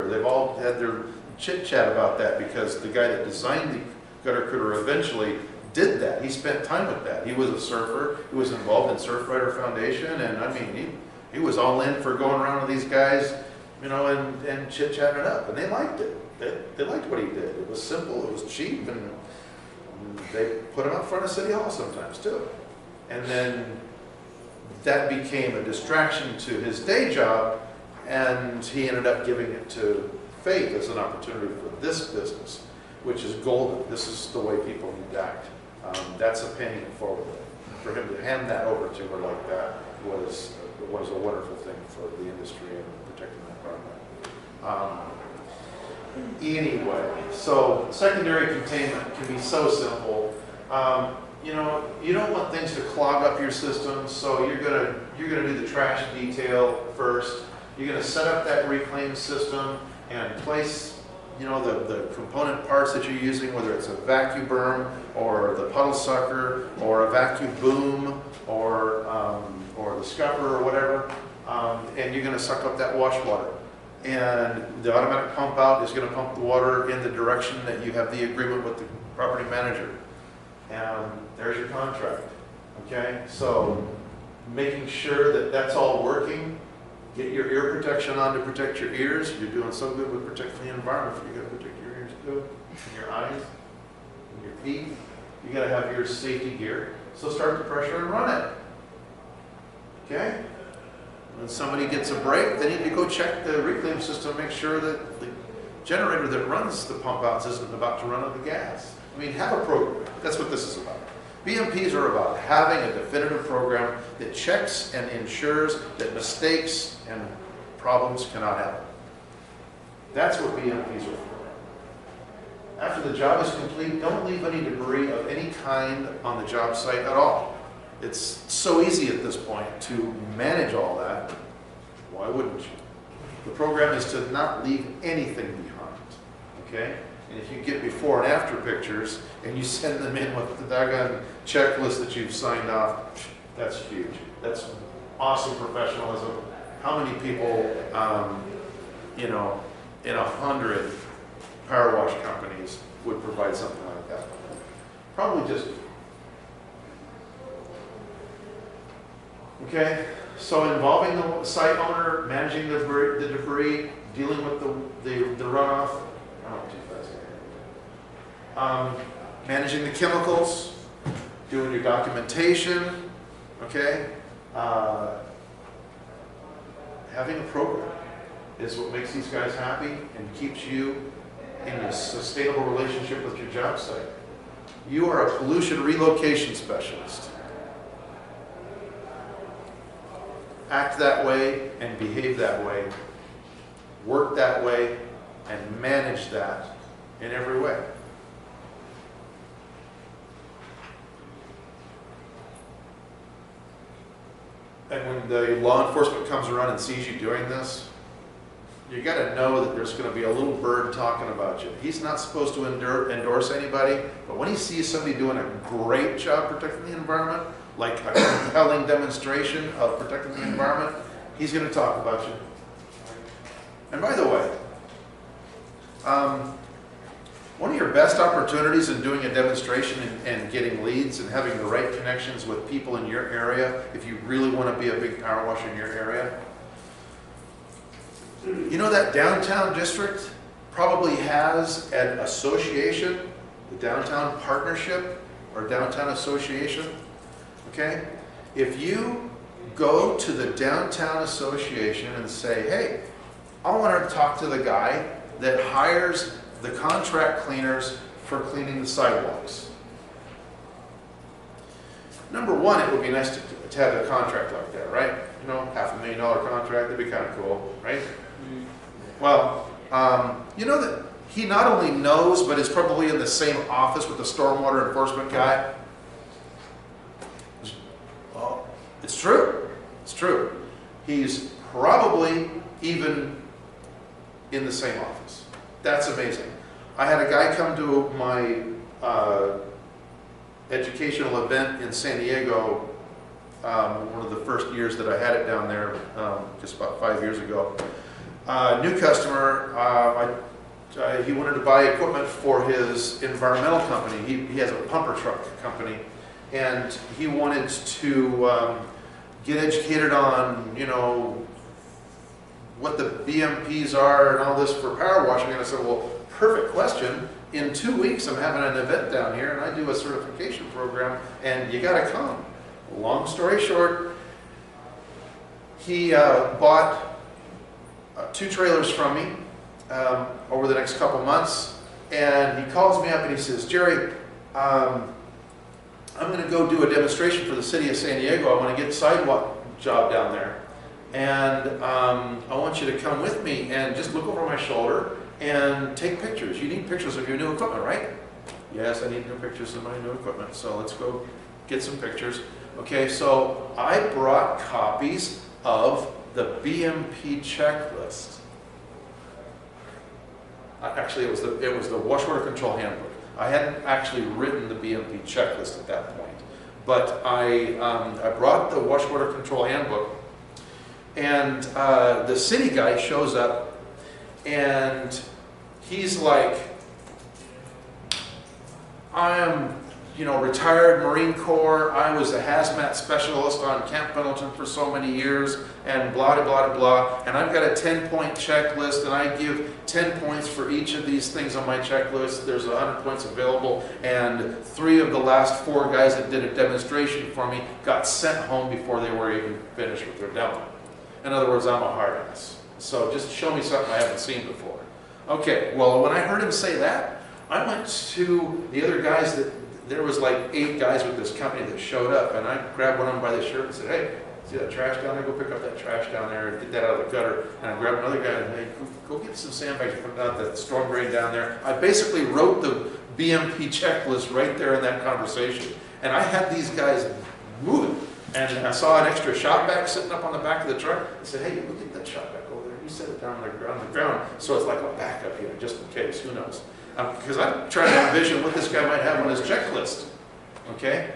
They've all had their chit chat about that because the guy that designed the gutter cooler eventually did that. He spent time with that. He was a surfer. He was involved in Surfrider Foundation, and I mean, he was all in for going around with these guys, you know, and chit chatting it up, and they liked it. They liked what he did. It was simple. It was cheap, and they put him out front of City Hall sometimes too. And then that became a distraction to his day job, and he ended up giving it to Faith as an opportunity for this business, which is golden. This is the way people need to act. That's a paying it forward. For him to hand that over to her like that was a wonderful thing for the industry and protecting the environment. Anyway, so secondary containment can be so simple. You know, you don't want things to clog up your system, so you're gonna do the trash detail first. You're gonna set up that reclaim system and place, you know, the component parts that you're using, whether it's a vacuum berm or the puddle sucker or a vacuum boom or the scupper or whatever, and you're gonna suck up that wash water. And the automatic pump out is gonna pump the water in the direction that you have the agreement with the property manager. And there's your contract, okay? So making sure that that's all working, get your ear protection on to protect your ears. You're doing so good with protecting the environment, you gotta protect your ears too, and your eyes, and your feet. You gotta have your safety gear. So start the pressure and run it, okay? When somebody gets a break, they need to go check the reclaim system, make sure that the generator that runs the pump outs isn't about to run out of gas. I mean, have a program. That's what this is about. BMPs are about having a definitive program that checks and ensures that mistakes and problems cannot happen. That's what BMPs are for. After the job is complete, don't leave any debris of any kind on the job site at all. It's so easy at this point to manage all that. Why wouldn't you? The program is to not leave anything behind, okay? And if you get before and after pictures and you send them in with the doggone checklist that you've signed off, that's huge. That's awesome professionalism. How many people, you know, in 100 power wash companies would provide something like that? Probably just. Okay, so involving the site owner, managing the debris, dealing with the runoff. Oh, too fast. Managing the chemicals, doing your documentation, okay? Having a program is what makes these guys happy and keeps you in a sustainable relationship with your job site. You are a pollution relocation specialist. Act that way and behave that way, work that way, and manage that in every way. And when the law enforcement comes around and sees you doing this, you got to know that there's going to be a little bird talking about you. He's not supposed to endorse anybody, but when he sees somebody doing a great job protecting the environment, like a compelling demonstration of protecting the environment, he's going to talk about you. And by the way, one of your best opportunities in doing a demonstration and getting leads and having the right connections with people in your area, if you really want to be a big power washer in your area, you know that downtown district probably has an association, the Downtown Partnership or Downtown Association. Okay? If you go to the Downtown Association and say, hey, I want to talk to the guy that hires the contract cleaners for cleaning the sidewalks. Number one, it would be nice to have a contract like that, right? You know, $500,000 contract, that'd be kind of cool, right? Well, you know that he not only knows, but is probably in the same office with the stormwater enforcement guy. Well, it's true. It's true. He's probably even in the same office. That's amazing. I had a guy come to my educational event in San Diego, one of the first years that I had it down there, just about 5 years ago. New customer, he wanted to buy equipment for his environmental company. He has a pumper truck company, and he wanted to get educated on, you know, what the BMPs are and all this for power washing. And I said, well, perfect question. In 2 weeks, I'm having an event down here, and I do a certification program, and you got to come. Long story short, he bought 2 trailers from me over the next couple months, and he calls me up and he says, Jerry, I'm going to go do a demonstration for the city of San Diego. I want to get a sidewalk job down there, and I want you to come with me and just look over my shoulder and take pictures. You need pictures of your new equipment, right? Yes, I need new pictures of my new equipment, so let's go get some pictures. Okay, so I brought copies of the BMP checklist. Actually, it was the wash water control handbook. I hadn't actually written the BMP checklist at that point, but I brought the wash water control handbook, and the city guy shows up, and he's like, I am, you know, retired Marine Corps. I was a hazmat specialist on Camp Pendleton for so many years, and blah, blah, blah, blah. And I've got a 10-point checklist, and I give 10 points for each of these things on my checklist. There's 100 points available, and 3 of the last 4 guys that did a demonstration for me got sent home before they were even finished with their demo. In other words, I'm a hard ass. So just show me something I haven't seen before. Okay, well, when I heard him say that, I went to the other guys there was like 8 guys with this company that showed up, and I grabbed one of them by the shirt and said, hey, see that trash down there? Go pick up that trash down there and get that out of the gutter. And I grabbed another guy and hey, go get some sandbags and put out that storm drain down there. I basically wrote the BMP checklist right there in that conversation. And I had these guys moving. And I saw an extra shop vac sitting up on the back of the truck. I said, hey, look at that shop vac over there. You set it down on the ground. So it's like a backup, you know, just in case, who knows. Because I'm trying to envision what this guy might have on his checklist. Okay?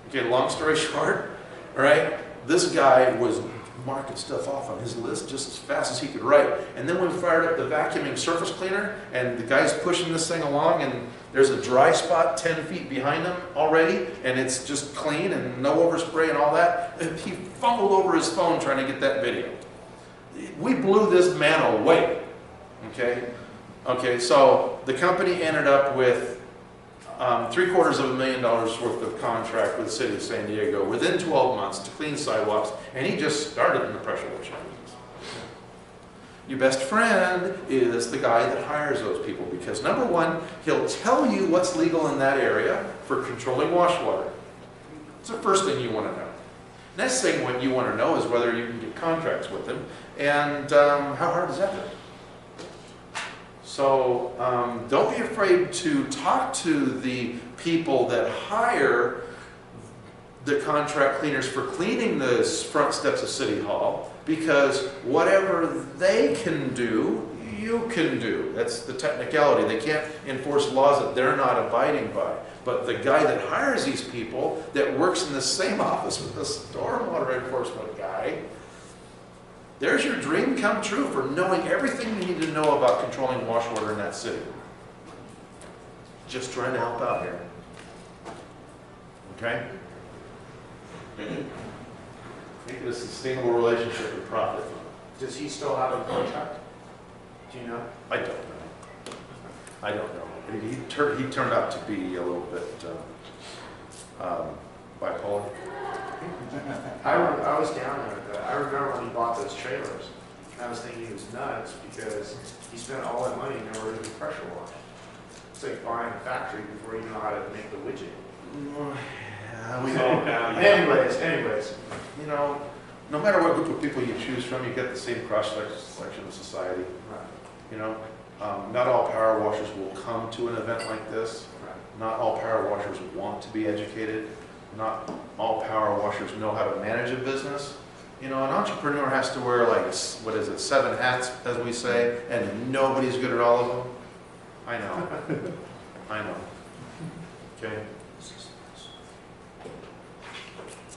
Okay, long story short, all right, this guy was marking stuff off on his list just as fast as he could write. And then we fired up the vacuuming surface cleaner, and the guy's pushing this thing along, and there's a dry spot 10 feet behind him already, and it's just clean and no overspray and all that. And he fumbled over his phone trying to get that video. We blew this man away. Okay? Okay, so the company ended up with $750,000 worth of contract with the city of San Diego within 12 months to clean sidewalks, and he just started in the pressure washing business. Your best friend is the guy that hires those people, because number one, he'll tell you what's legal in that area for controlling wash water. It's the first thing you want to know. Next thing what you want to know is whether you can get contracts with him, and how hard is that? So don't be afraid to talk to the people that hire the contract cleaners for cleaning the front steps of City Hall, because whatever they can do, you can do. That's the technicality. They can't enforce laws that they're not abiding by. But the guy that hires these people, that works in the same office with the stormwater enforcement guy, there's your dream come true for knowing everything you need to know about controlling wash water in that city. Just trying to help out here. Okay? Make it a sustainable relationship with profit. Does he still have a contract? Do you know? I don't know. I don't know. He turned out to be a little bit bipolar. I was down there. I remember when he bought those trailers. I was thinking he was nuts because he spent all that money in order to do pressure wash. It's like buying a factory before you know how to make the widget. Yeah, we know now. Anyways. You know, no matter what group of people you choose from, you get the same cross-section of society. Right. You know, not all power washers will come to an event like this. Right. Not all power washers want to be educated. Not all power washers know how to manage a business. You know, an entrepreneur has to wear like, what is it, 7 hats, as we say, and nobody's good at all of them. I know. I know. Okay.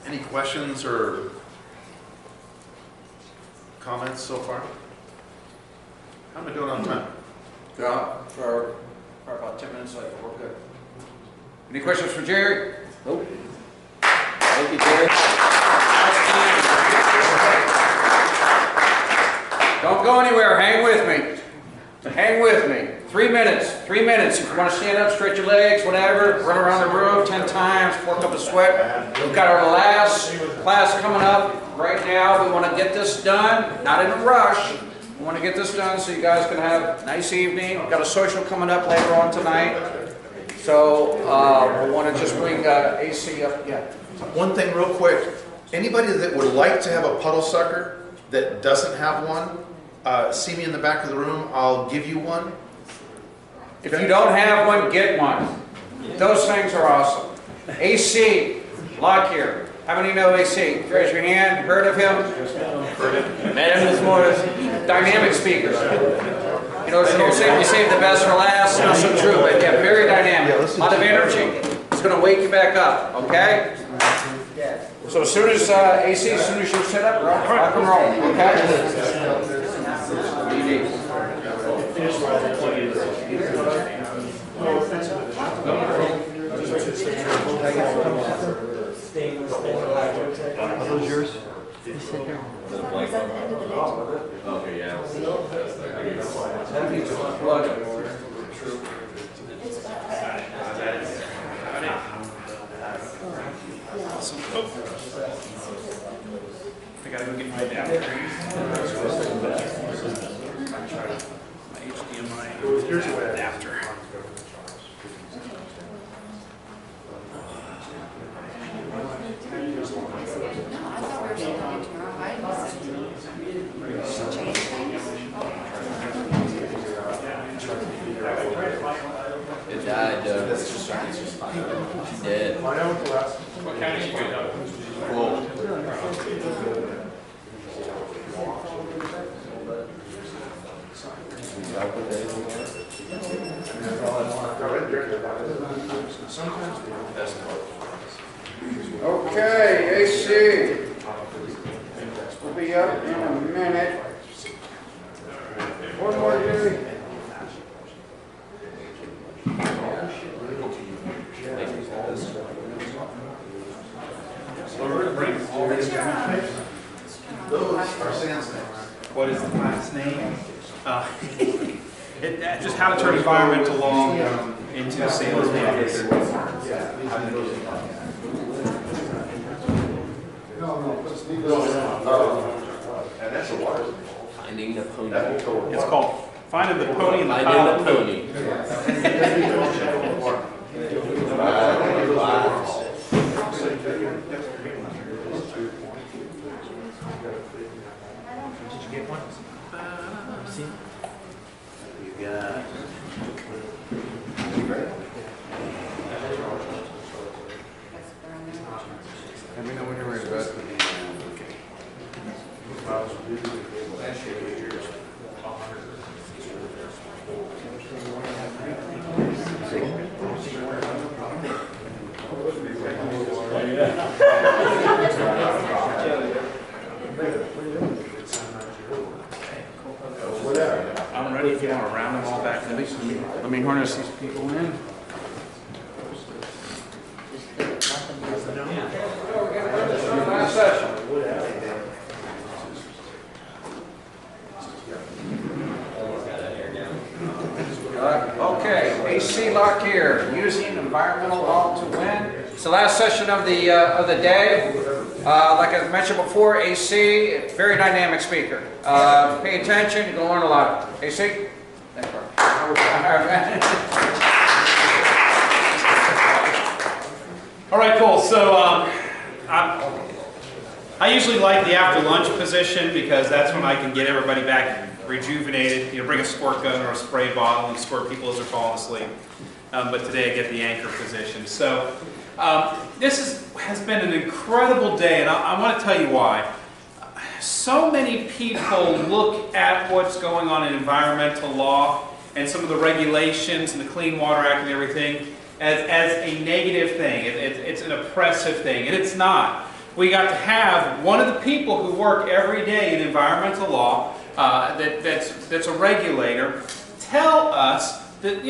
Any questions or comments so far? How am I doing on time? Yeah, for about 10 minutes later, we're good. Any questions for Jerry? Nope. Thank you, Jerry. Don't go anywhere. Hang with me. Hang with me. 3 minutes. 3 minutes. If you want to stand up, stretch your legs, whatever, run around the room 10 times, work up a sweat. We've got our last class coming up right now. We want to get this done, not in a rush. We want to get this done so you guys can have a nice evening. We've got a social coming up later on tonight. So we want to just bring AC up. Yeah. One thing real quick. Anybody that would like to have a puddle sucker that doesn't have one, see me in the back of the room. I'll give you one. If you don't have one, get one. Those things are awesome. AC, Lockyer. How many know AC? Raise your hand. Heard of him? Met him this morning. Dynamic speakers. You know, you save the best for last. Not so true, but yeah, very dynamic. A lot of energy. It's going to wake you back up, okay? So as soon as AC, as soon as you set up, rock and roll, okay? Are those yours? Okay, yeah. I gotta go get my adapter. My HDMI adapter. It died, She did. What county you good up? Cool. Okay, AC. We'll be up in a minute. One more, Jerry. Those are sand snakes. What is the class name? Just how to turn environmental law into a sales manager. And that's a water. Finding the pony. It's called Finding the Pony in the Finding Pile. the pony. Did you get one? You got. Let me know when you're ready, bud. I'm ready if you want to round them all back. Let me harness these people in. Last session. Okay, AC Lockyer, using environmental law to win. It's the last session of the day. Like I mentioned before, AC, very dynamic speaker. Pay attention, you're going to learn a lot. AC? Thanks, bro. All right, cool. So I usually like the after lunch position because that's when I can get everybody back rejuvenated. You know, bring a squirt gun or a spray bottle and squirt people as they're falling asleep. But today I get the anchor position. So this has been an incredible day, and I want to tell you why. So many people look at what's going on in environmental law and some of the regulations and the Clean Water Act and everything as a negative thing. It's an oppressive thing, and it's not. We got to have one of the people who work every day in environmental law that's a regulator tell us that,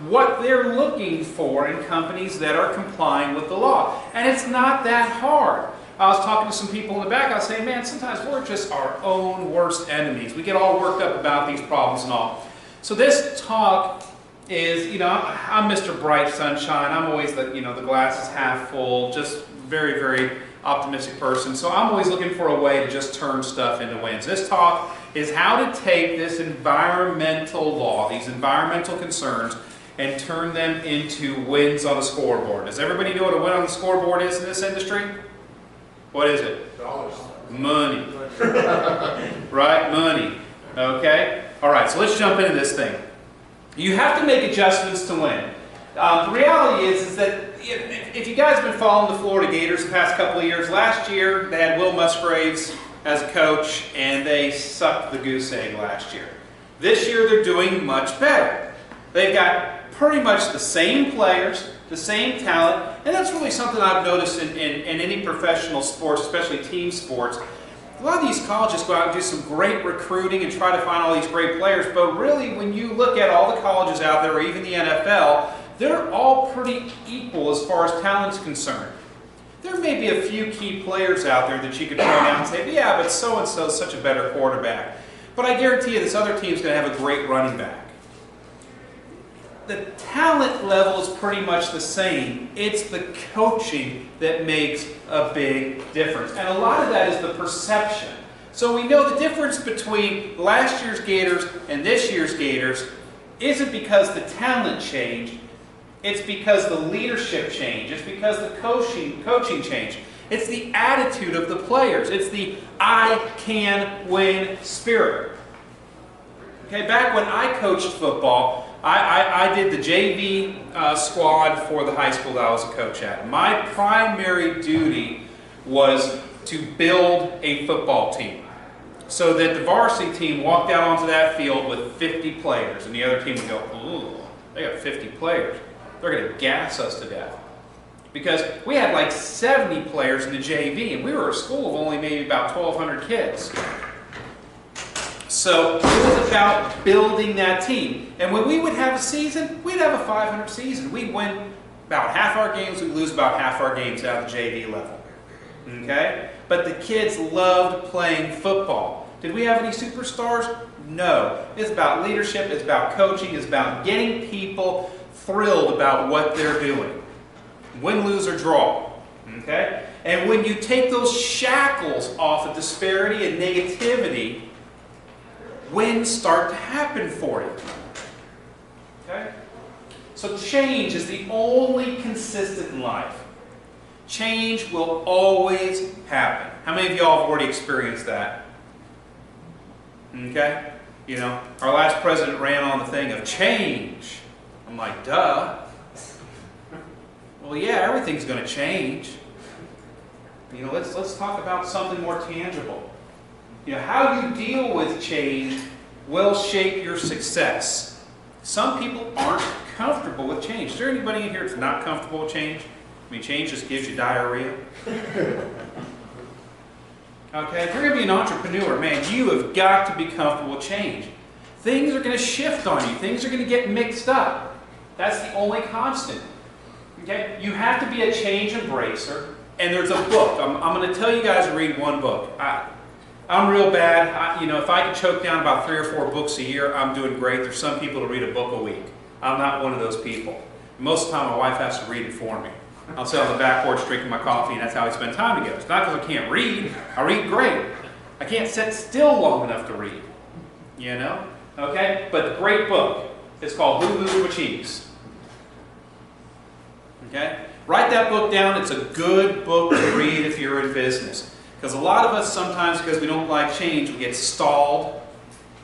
what they're looking for in companies that are complying with the law. And it's not that hard. I was talking to some people in the back. I was saying, man, sometimes we're just our own worst enemies. We get all worked up about these problems and all. So this talk is, I'm Mr. Bright Sunshine. I'm always the glass is half full, just very, very optimistic person. So I'm always looking for a way to just turn stuff into wins. This talk is how to take this environmental law, these environmental concerns, and turn them into wins on the scoreboard. Does everybody know what a win on the scoreboard is in this industry? What is it? Dollars. Money. Right? Money. Okay? All right, so let's jump into this thing. You have to make adjustments to win. The reality is that if you guys have been following the Florida Gators the past couple of years, last year they had Will Musgraves as a coach, and they sucked the goose egg last year. This year they're doing much better. They've got pretty much the same players, the same talent, and that's really something I've noticed in any professional sports, especially team sports. A lot of these colleges go out and do some great recruiting and try to find all these great players, but really when you look at all the colleges out there, or even the NFL, they're all pretty equal as far as talent's concerned. There may be a few key players out there that you could point out and say, yeah, but so-and-so is such a better quarterback. But I guarantee you this other team's going to have a great running back. The talent level is pretty much the same. It's the coaching that makes a big difference. And a lot of that is the perception. So we know the difference between last year's Gators and this year's Gators isn't because the talent changed. It's because the leadership changed. It's because the coaching changed. It's the attitude of the players. It's the I can win spirit. Okay, back when I coached football, I did the JV squad for the high school that I was a coach at. My primary duty was to build a football team so that the varsity team walked out onto that field with 50 players, and the other team would go, ooh, they got 50 players. They're going to gas us to death. Because we had like 70 players in the JV, and we were a school of only maybe about 1,200 kids. So it was about building that team. And when we would have a season, we'd have a 500 season. We'd win about half our games, we'd lose about half our games out of the JV level. Okay? But the kids loved playing football. Did we have any superstars? No. It's about leadership, it's about coaching, it's about getting people thrilled about what they're doing. Win, lose, or draw. Okay? And when you take those shackles off of disparity and negativity, wins start to happen for you. Okay? So change is the only consistent in life. Change will always happen. How many of y'all have already experienced that? Okay? Our last president ran on the thing of change. I'm like, duh. Well, yeah, everything's going to change. Let's talk about something more tangible. How you deal with change will shape your success. Some people aren't comfortable with change. Is there anybody in here that's not comfortable with change? I mean, change just gives you diarrhea. Okay, if you're going to be an entrepreneur, man, you have got to be comfortable with change. Things are going to shift on you. Things are going to get mixed up. That's the only constant. Okay? You have to be a change embracer, and there's a book. I'm going to tell you guys to read one book. I'm real bad. If I can choke down about 3 or 4 books a year, I'm doing great. There's some people that read a book a week. I'm not one of those people. Most of the time, my wife has to read it for me. I'll sit on the back porch drinking my coffee, and that's how we spend time together. It's not because I can't read. I read great. I can't sit still long enough to read. Okay? But the great book. It's called Who Moved My Cheese. Okay? Write that book down. It's a good book to read if you're in business. Because a lot of us sometimes, because we don't like change, we get stalled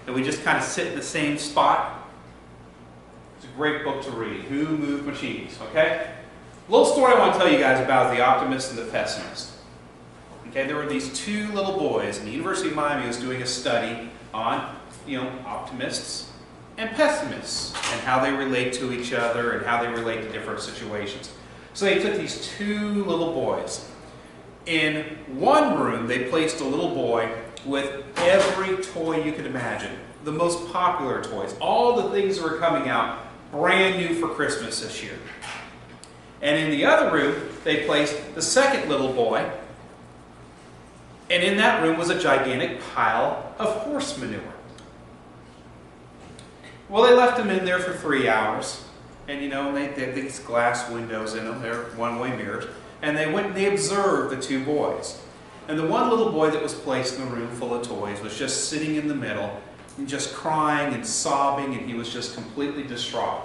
and we just kind of sit in the same spot. It's a great book to read. Who Moved My Cheese? Okay? A little story I want to tell you guys about is the optimist and the pessimist. Okay, there were these 2 little boys, and the University of Miami was doing a study on, optimists and pessimists, and how they relate to each other, and how they relate to different situations. So they took these 2 little boys. In one room, they placed a little boy with every toy you could imagine. The most popular toys, all the things that were coming out brand new for Christmas this year. And in the other room, they placed the second little boy. And in that room was a gigantic pile of horse manure. Well, they left him in there for 3 hours. And you know, they had these glass windows in them, they're one-way mirrors. And they went and they observed the two boys. And the one little boy that was placed in the room full of toys was just sitting in the middle and just crying and sobbing, and he was just completely distraught.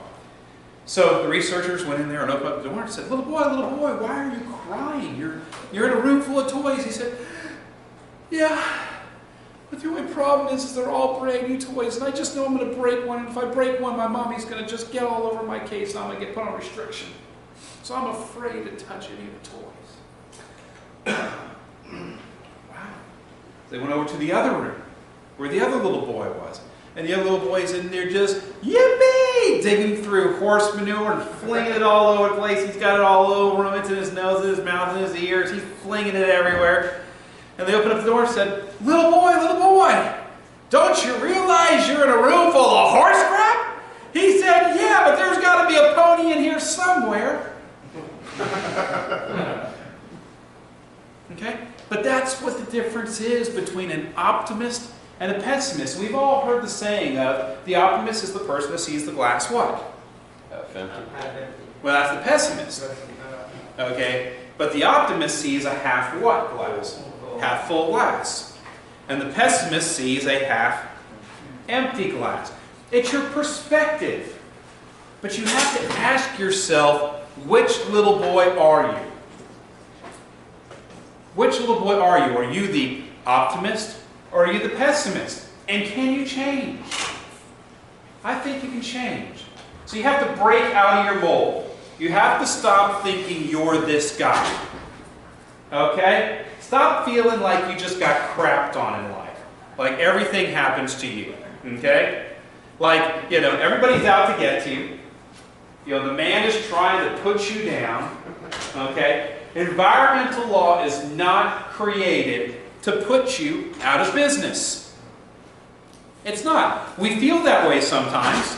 So the researchers went in there and opened up the door and said, little boy, why are you crying? You're in a room full of toys. He said, yeah, but the only problem is they're all brand new toys, and I just know I'm going to break one, and if I break one, my mommy's going to just get all over my case, and I'm going to get put on restriction. So I'm afraid to touch any of the toys. Wow. They went over to the other room, where the other little boy was. And the other little boy's in there just, yippee, digging through horse manure and flinging it all over the place. He's got it all over him. It's in his nose, in his mouth, in his ears. He's flinging it everywhere. And they opened up the door and said, little boy, don't you realize you're in a room full of horse crap? He said, yeah, but there's got to be a pony in here somewhere. Okay? But that's what the difference is between an optimist and a pessimist. We've all heard the saying of the optimist is the person that sees the glass what? Empty. Well, that's the pessimist. Okay? But the optimist sees a half what glass? Half full glass. And the pessimist sees a half empty glass. It's your perspective. But you have to ask yourself, which little boy are you? Which little boy are you? Are you the optimist or are you the pessimist? And can you change? I think you can change. So you have to break out of your mold. You have to stop thinking you're this guy. Okay? Stop feeling like you just got crapped on in life. Like everything happens to you. Okay? Like, you know, everybody's out to get you. You know, the man is trying to put you down. Okay? Environmental law is not created to put you out of business. It's not. We feel that way sometimes.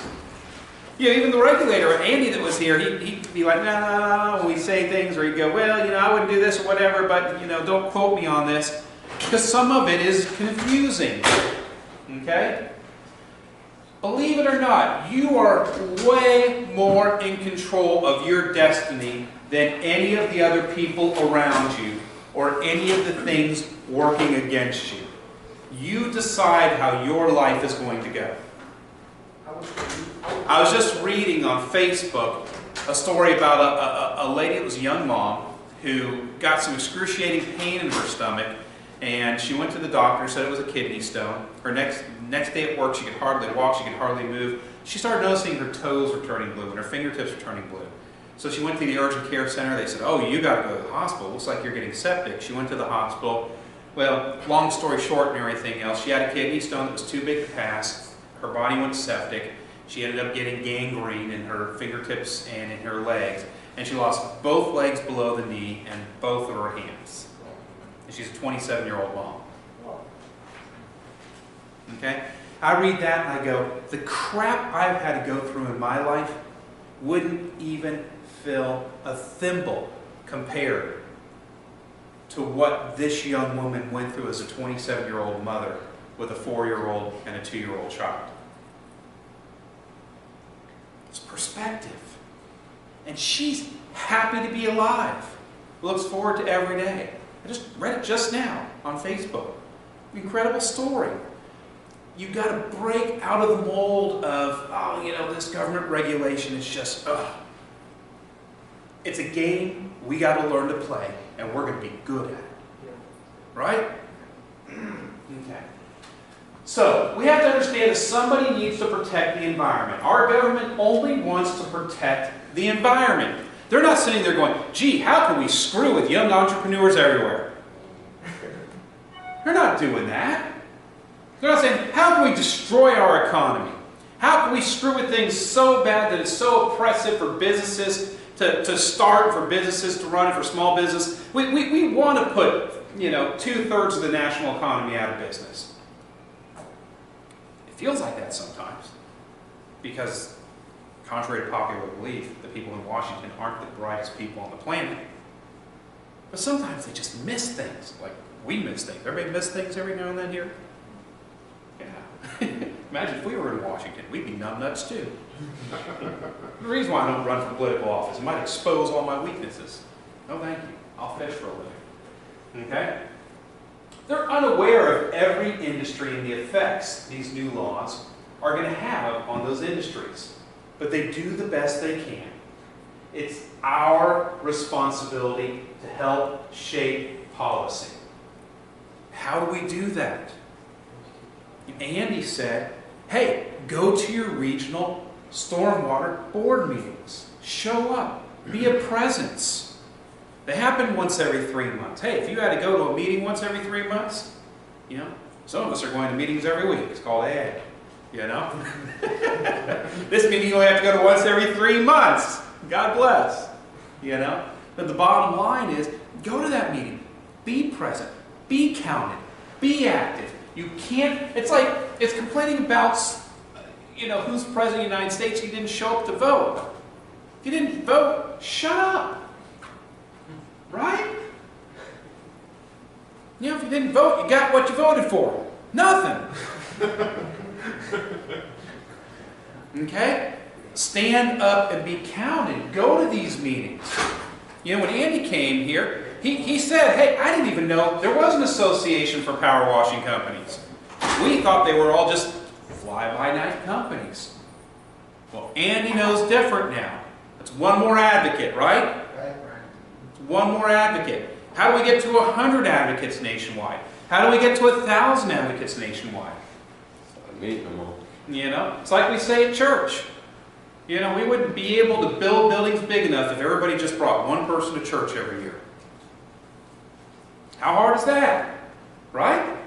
You know, even the regulator, Andy that was here, he'd be like, no, when we say things, or he'd go, well, you know, I wouldn't do this or whatever, but, you know, don't quote me on this. Because some of it is confusing. Okay? Believe it or not, you are way more in control of your destiny than any of the other people around you or any of the things working against you. You decide how your life is going to go. I was just reading on Facebook a story about a lady that was a young mom who got some excruciating pain in her stomach, and she went to the doctor, said it was a kidney stone. Her next day at work, she could hardly walk, she could hardly move. She started noticing her toes were turning blue and her fingertips were turning blue. So she went to the urgent care center. They said, oh, you got to go to the hospital. Looks like you're getting septic. She went to the hospital. Well, long story short and everything else, she had a kidney stone that was too big to pass. Her body went septic. She ended up getting gangrene in her fingertips and in her legs. And she lost both legs below the knee and both of her hands. And she's a 27-year-old mom. Okay? I read that and I go, the crap I've had to go through in my life wouldn't even fill a thimble compared to what this young woman went through as a 27-year-old mother with a 4-year-old and a 2-year-old child. It's perspective. And she's happy to be alive. Looks forward to every day. I just read it just now on Facebook. Incredible story. You've got to break out of the mold of, oh, you know, this government regulation is just, ugh. It's a game we got to learn to play, and we're going to be good at it. Right? Okay. So, we have to understand that somebody needs to protect the environment. Our government only wants to protect the environment. They're not sitting there going, gee, how can we screw with young entrepreneurs everywhere? They're not doing that. They're not saying, how can we destroy our economy? How can we screw with things so bad that it's so oppressive for businesses to start, for businesses to run, and for small business? We want to put you know, 2/3 of the national economy out of business. It feels like that sometimes because, contrary to popular belief, the people in Washington aren't the brightest people on the planet. But sometimes they just miss things, like we miss things. Everybody miss things every now and then here? Yeah. Imagine if we were in Washington, we'd be numbnuts too. The reason why I don't run for political office, it might expose all my weaknesses. No thank you, I'll fish for a living. Okay? They're unaware of every industry and the effects these new laws are going to have on those industries. But they do the best they can. It's our responsibility to help shape policy. How do we do that? Andy said, hey, go to your regional stormwater board meetings. Show up. Be a presence. They happen once every 3 months. Hey, if you had to go to a meeting once every 3 months, you know, some of us are going to meetings every week. It's called AA. You know? This meeting you only have to go to once every 3 months. God bless. You know? But the bottom line is, go to that meeting. Be present. Be counted. Be active. You can't, it's like, it's complaining about, you know, who's president of the United States, you didn't show up to vote. If you didn't vote, shut up. Right? You know, if you didn't vote, you got what you voted for. Nothing. Okay? Stand up and be counted. Go to these meetings. You know, when Andy came here, he said, hey, I didn't even know there was an association for power washing companies. We thought they were all just fly-by-night companies. Well, Andy knows different now. It's one more advocate, right? Right. It's one more advocate. How do we get to 100 advocates nationwide? How do we get to 1,000 advocates nationwide? Meet them all. You know, it's like we say at church. You know, we wouldn't be able to build buildings big enough if everybody just brought one person to church every year. How hard is that? Right?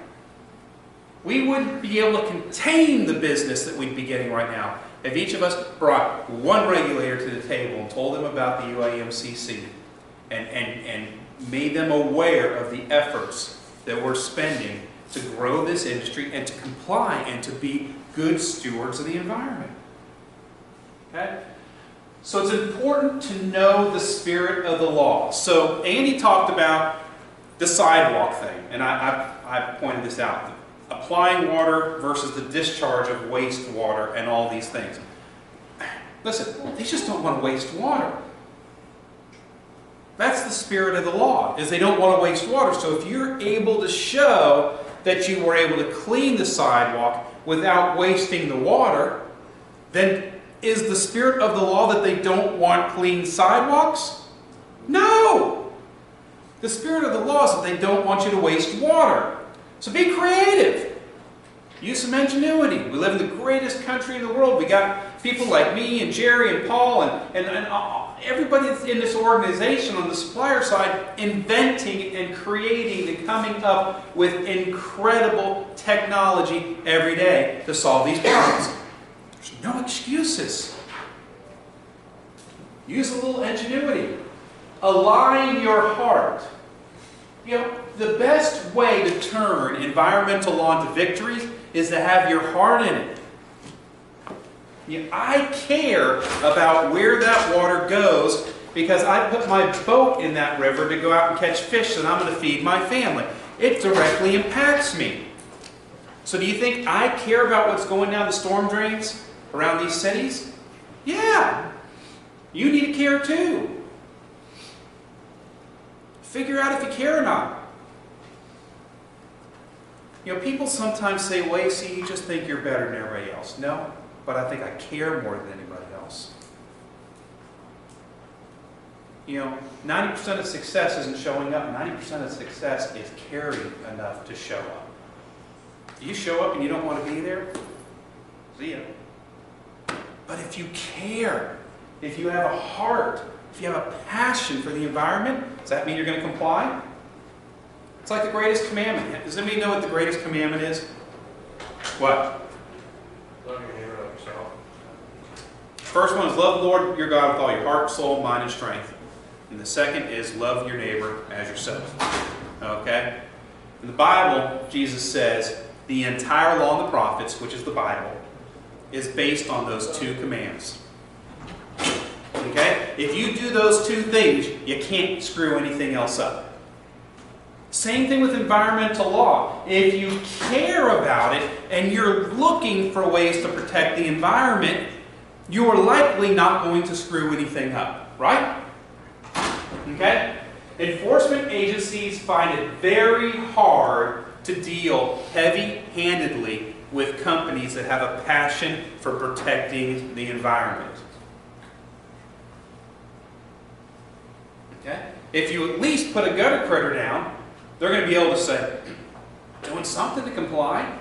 We wouldn't be able to contain the business that we'd be getting right now if each of us brought one regulator to the table and told them about the UIMCC and made them aware of the efforts that we're spending to grow this industry and to comply and to be good stewards of the environment. Okay? So it's important to know the spirit of the law. So Andy talked about the sidewalk thing, and I pointed this out. Applying water versus the discharge of wastewater and all these things. Listen, they just don't want to waste water. That's the spirit of the law, is they don't want to waste water. So if you're able to show that you were able to clean the sidewalk without wasting the water, then is the spirit of the law that they don't want clean sidewalks? No! The spirit of the law is that they don't want you to waste water. So be creative. Use some ingenuity. We live in the greatest country in the world. We got people like me and Jerry and Paul and everybody that's in this organization on the supplier side inventing and creating and coming up with incredible technology every day to solve these problems. There's no excuses. Use a little ingenuity. Align your heart. You know, the best way to turn environmental law into victories is to have your heart in it. You know, I care about where that water goes because I put my boat in that river to go out and catch fish and I'm going to feed my family. It directly impacts me. So do you think I care about what's going down the storm drains around these cities? Yeah. You need to care too. Figure out if you care or not. You know, people sometimes say, well, AC, you just think you're better than everybody else. No, but I think I care more than anybody else. You know, 90% of success isn't showing up. 90% of success is caring enough to show up. You show up and you don't want to be there? See ya. But if you care, if you have a heart, if you have a passion for the environment, does that mean you're going to comply? It's like the greatest commandment. Does anybody know what the greatest commandment is? What? Love your neighbor like yourself. First one is love the Lord your God with all your heart, soul, mind, and strength. And the second is love your neighbor as yourself. Okay? In the Bible, Jesus says the entire law and the prophets, which is the Bible, is based on those two commands. Okay? If you do those two things, you can't screw anything else up. Same thing with environmental law. If you care about it and you're looking for ways to protect the environment, you are likely not going to screw anything up, right? Okay? Enforcement agencies find it very hard to deal heavy-handedly with companies that have a passion for protecting the environment. Okay? If you at least put a gutter critter down, they're going to be able to say, doing something to comply.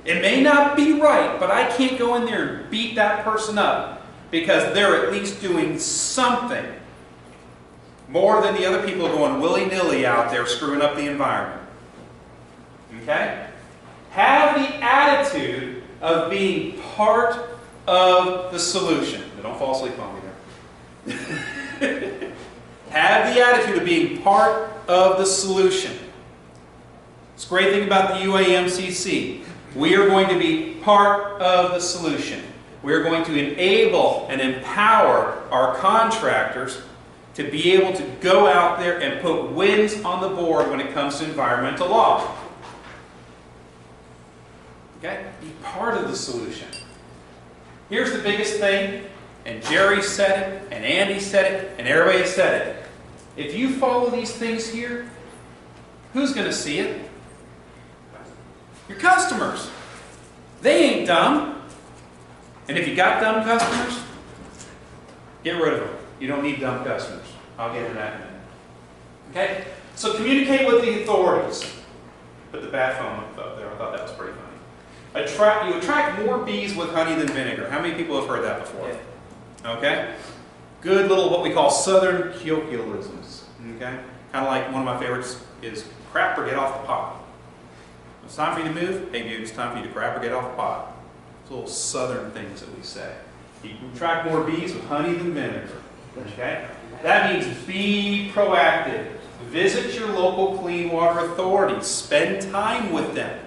It may not be right, but I can't go in there and beat that person up because they're at least doing something more than the other people going willy-nilly out there screwing up the environment. Okay? Have the attitude of being part of the solution. Now, don't fall asleep on me there. Have the attitude of being part of the solution. It's a great thing about the UAMCC. We are going to be part of the solution. We are going to enable and empower our contractors to be able to go out there and put wins on the board when it comes to environmental law. Okay? Be part of the solution. Here's the biggest thing, and Jerry said it, and Andy said it, and everybody said it. If you follow these things here, who's going to see it? Your customers. They ain't dumb. And if you got dumb customers, get rid of them. You don't need dumb customers. I'll get into that in a minute. Okay? So communicate with the authorities. Put the bat phone up there. I thought that was pretty funny. You attract more bees with honey than vinegar. How many people have heard that before? Okay? Good little what we call Southern colloquialisms. Okay? Kind of like one of my favorites is crap or get off the pot. It's time for you to move. Hey dude, it's time for you to crap or get off the pot. It's little Southern things that we say. You can attract more bees with honey than vinegar. Okay? That means be proactive. Visit your local clean water authorities. Spend time with them.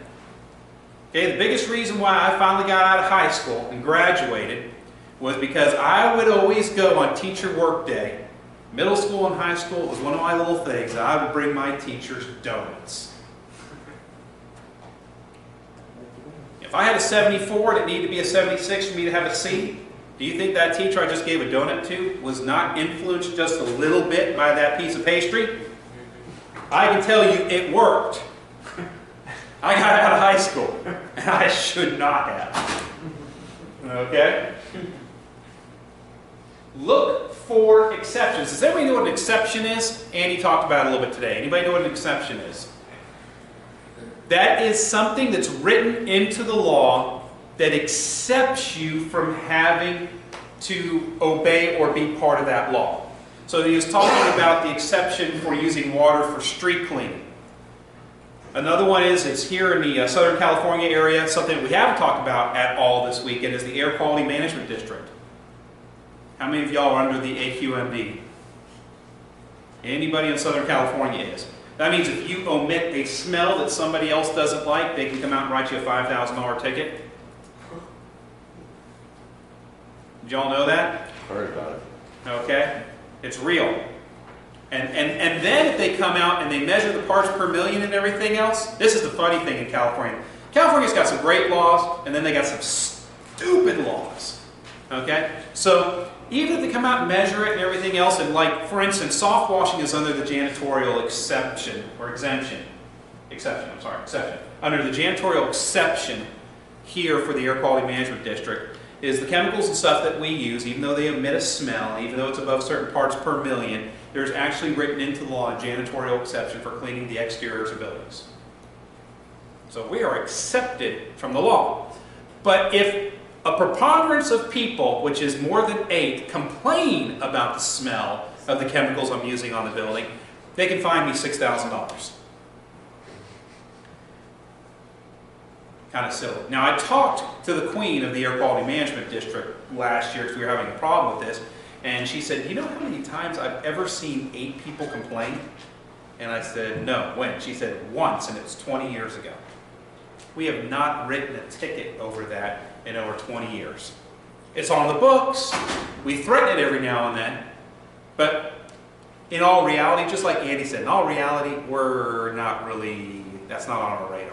Okay, the biggest reason why I finally got out of high school and graduated was because I would always go on teacher work day. Middle school and high school was one of my little things. I would bring my teachers donuts. If I had a 74 and it needed to be a 76 for me to have a C, do you think that teacher I just gave a donut to was not influenced just a little bit by that piece of pastry? I can tell you it worked. I got out of high school, and I should not have. Okay? Look for exceptions. Does everybody know what an exception is? Andy talked about it a little bit today. Anybody know what an exception is? That is something that's written into the law that accepts you from having to obey or be part of that law. So he was talking about the exception for using water for street cleaning. Another one is, it's here in the Southern California area, something we haven't talked about at all this weekend, is the Air Quality Management District. How many of y'all are under the AQMD? Anybody in Southern California is. That means if you omit a smell that somebody else doesn't like, they can come out and write you a $5,000 ticket. Did y'all know that? Heard about it. Okay. It's real. And then if they come out and they measure the parts per million and everything else, this is the funny thing in California. California's got some great laws, and then they got some stupid laws. Okay? So even if they come out and measure it and everything else, and like, for instance, soft washing is under the janitorial exception, or exemption. Exception. Under the janitorial exception here for the Air Quality Management District is the chemicals and stuff that we use, even though they emit a smell, even though it's above certain parts per million, there's actually written into the law a janitorial exception for cleaning the exteriors of buildings. So we are accepted from the law. But if a preponderance of people, which is more than 8, complain about the smell of the chemicals I'm using on the building, they can fine me $6,000. Kind of silly. Now, I talked to the queen of the Air Quality Management District last year because we were having a problem with this, and she said, you know how many times I've ever seen 8 people complain? And I said, no, when? She said, once, and it was 20 years ago. We have not written a ticket over that in over 20 years. It's on the books. We threaten it every now and then. But in all reality, just like Andy said, in all reality, we're not really, that's not on our radar.